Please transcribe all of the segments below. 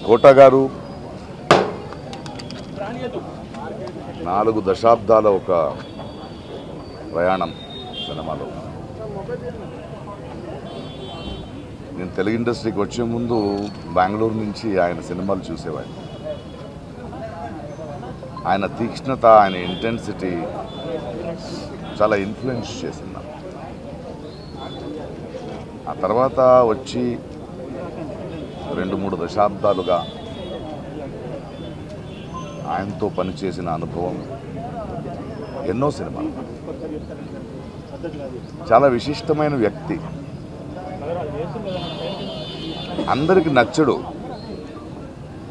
కోట గారు 4 దశాబ్దాల ఒక ప్రయాణం సినిమాలో. నేను తెలుగు ఇండస్ట్రీకి వచ్చే ముందు బెంగళూరు నుంచి ఆయన సినిమాలు చూసేవాడిని. ఆయన తీక్ష్ణత, ఆయన ఇంటెన్సిటీ చాలా ఇన్ఫ్లుయెన్స్ చేసింది. ఆ తర్వాత వచ్చి 2-3 దశాబ్దాలుగా ఆయనతో పనిచేసిన అనుభవం, ఎన్నో సినిమాలు. చాలా విశిష్టమైన వ్యక్తి, అందరికి నచ్చడు.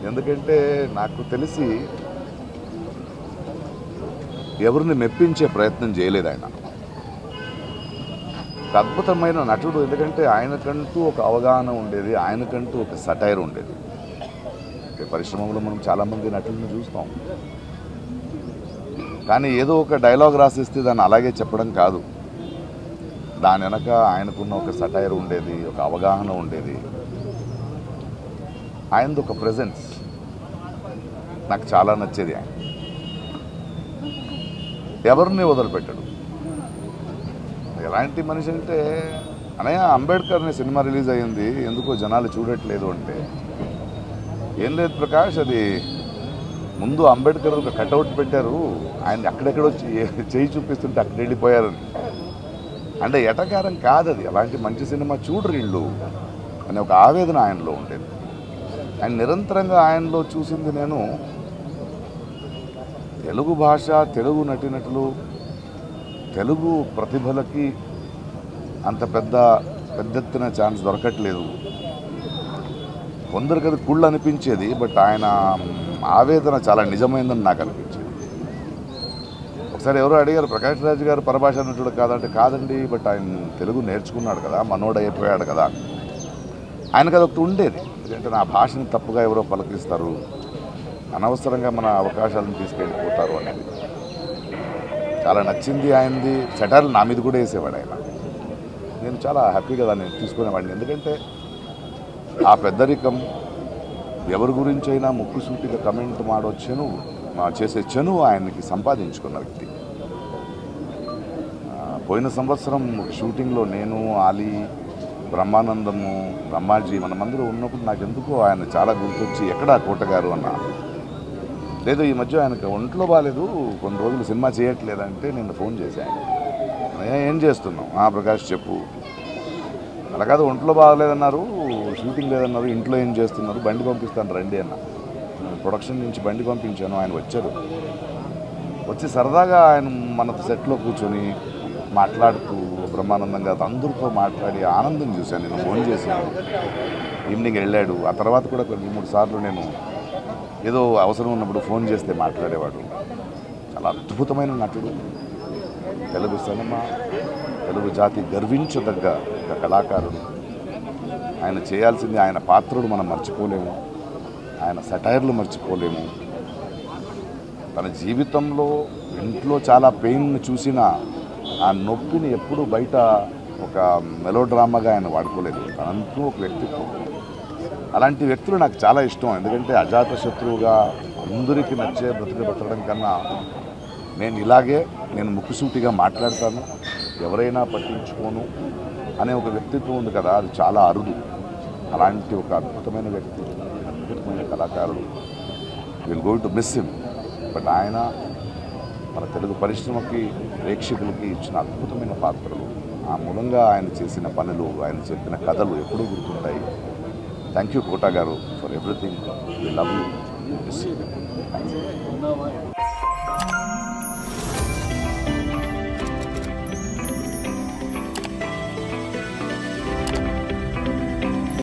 ఎందుకంటే నాకు తెలిసి ఎవరిని మెప్పించే ప్రయత్నం చేయలేదు ఆయన. అద్భుతమైన నటుడు. ఎందుకంటే ఆయనకంటూ ఒక అవగాహన ఉండేది, ఆయనకంటూ ఒక సటైర్ ఉండేది. పరిశ్రమలో మనం చాలామంది నటులను చూస్తాం, కానీ ఏదో ఒక డైలాగ్ రాసిస్తే దాన్ని అలాగే చెప్పడం కాదు. దాని వెనక ఆయనకున్న ఒక సటైర్ ఉండేది, ఒక అవగాహన ఉండేది. ఆయనది ఒక ప్రెజెన్స్ నాకు చాలా నచ్చేది. ఆయన ఎవరిని వదిలిపెట్టాడు. ఎలాంటి మనిషి అంటే, అనయ్య అంబేద్కర్ అనే సినిమా రిలీజ్ అయ్యింది, ఎందుకో జనాలు చూడట్లేదు అంటే, ఏం లేదు ప్రకాష్, అది ముందు అంబేద్కర్ ఒక కటౌట్ పెట్టారు, ఆయన అక్కడెక్కడో చేయి చూపిస్తుంటే అక్కడ వెళ్ళిపోయారు అంటే ఎటకారం కాదు అది. అలాంటి మంచి సినిమా చూడరు వీళ్ళు అనే ఒక ఆవేదన ఆయనలో ఉండేది. ఆయన నిరంతరంగా ఆయనలో చూసింది నేను, తెలుగు భాష, తెలుగు నటీనటులు, తెలుగు ప్రతిభలకి అంత పెద్ద ఎత్తున ఛాన్స్ దొరకట్లేదు. కొందరికి అది కుళ్ళు అనిపించేది, బట్ ఆయన ఆవేదన చాలా నిజమైందని నాకు అనిపించేది. ఒకసారి ఎవరో అడిగారు, ప్రకాష్ రాజ్ గారు పరభాష నటుడు కాదంటే, కాదండి, బట్ ఆయన తెలుగు నేర్చుకున్నాడు కదా, మనోడు అయిపోయాడు కదా. ఆయనకు అదొకటి ఉండేది. ఎందుకంటే నా భాషని తప్పుగా ఎవరో పలకిస్తారు, అనవసరంగా మన అవకాశాలను తీసుకెళ్ళిపోతారు అనేది చాలా నచ్చింది. ఆయనది సెటర్లు నా మీద కూడా వేసేవాడు ఆయన. నేను చాలా హ్యాపీగా దాన్ని తీసుకునేవాడిని. ఎందుకంటే ఆ పెద్దరికం, ఎవరి గురించి అయినా ముక్కుసూటిగా కమెంట్ మాడొచ్చాను, చేసే చనువు ఆయనకి సంపాదించుకున్న వ్యక్తి. పోయిన సంవత్సరం షూటింగ్లో నేను, ఆలీ, బ్రహ్మానందము, బ్రహ్మాజీ మనమందరూ ఉన్నప్పుడు నాకెందుకో ఆయన చాలా గుర్తొచ్చి, ఎక్కడా కోటగారు అన్న. లేదు, ఈ మధ్య ఆయనకు ఒంట్లో బాగాలేదు, కొన్ని రోజులు సినిమా చేయట్లేదంటే నేను ఫోన్ చేశాను. ఏం చేస్తున్నావు? ప్రకాష్ చెప్పు. అలా కాదు, ఒంట్లో బాగాలేదన్నారు, షూటింగ్ లేదన్నారు, ఇంట్లో ఏం చేస్తున్నారు, బండి పంపిస్తాను రండి అన్న. ప్రొడక్షన్ నుంచి బండి పంపించాను, ఆయన వచ్చారు. వచ్చి సరదాగా ఆయన మన సెట్లో కూర్చొని మాట్లాడుతూ బ్రహ్మానందంగా అందరితో మాట్లాడి ఆనందం చూశాను. నేను ఫోన్ చేశాను, ఈవినింగ్ వెళ్ళాడు. ఆ తర్వాత కూడా 2-3 సార్లు నేను ఏదో అవసరం ఉన్నప్పుడు ఫోన్ చేస్తే మాట్లాడేవాడు. చాలా అద్భుతమైన నటుడు. తెలుగు సినిమా, తెలుగు జాతి గర్వించదగ్గ ఒక కళాకారుడు. ఆయన చేయాల్సింది, ఆయన పాత్రలు మనం మర్చిపోలేము, ఆయన సటైర్లు మర్చిపోలేము. తన జీవితంలో ఇంట్లో చాలా పెయిన్ చూసిన ఆ నొప్పిని ఎప్పుడూ బయట ఒక మెలోడ్రామాగా ఆయన వాడుకోలేదు. తనంటూ ఒక వ్యక్తిత్వం. అలాంటి వ్యక్తులు నాకు చాలా ఇష్టం. ఎందుకంటే అజాత శత్రువుగా అందరికీ నచ్చే బతకడం కన్నా నేను ముక్కుసూటిగా మాట్లాడతాను, ఎవరైనా పట్టించుకోను అనే ఒక వ్యక్తిత్వం ఉంది కదా, అది చాలా అరుదు. అలాంటి ఒక అద్భుతమైన వ్యక్తి, అద్భుతమైన కళాకారుడు. Will going to miss him. But ఆయన మన తెలుగు పరిశ్రమకి, ప్రేక్షకులకి ఇచ్చిన అద్భుతమైన పాత్రలు, ఆ మూలంగా ఆయన చేసిన పనులు, ఆయన చెప్పిన కథలు ఎప్పుడూ గుర్తుంటాయి. థ్యాంక్ యూ కోట గారు for everything. We love you.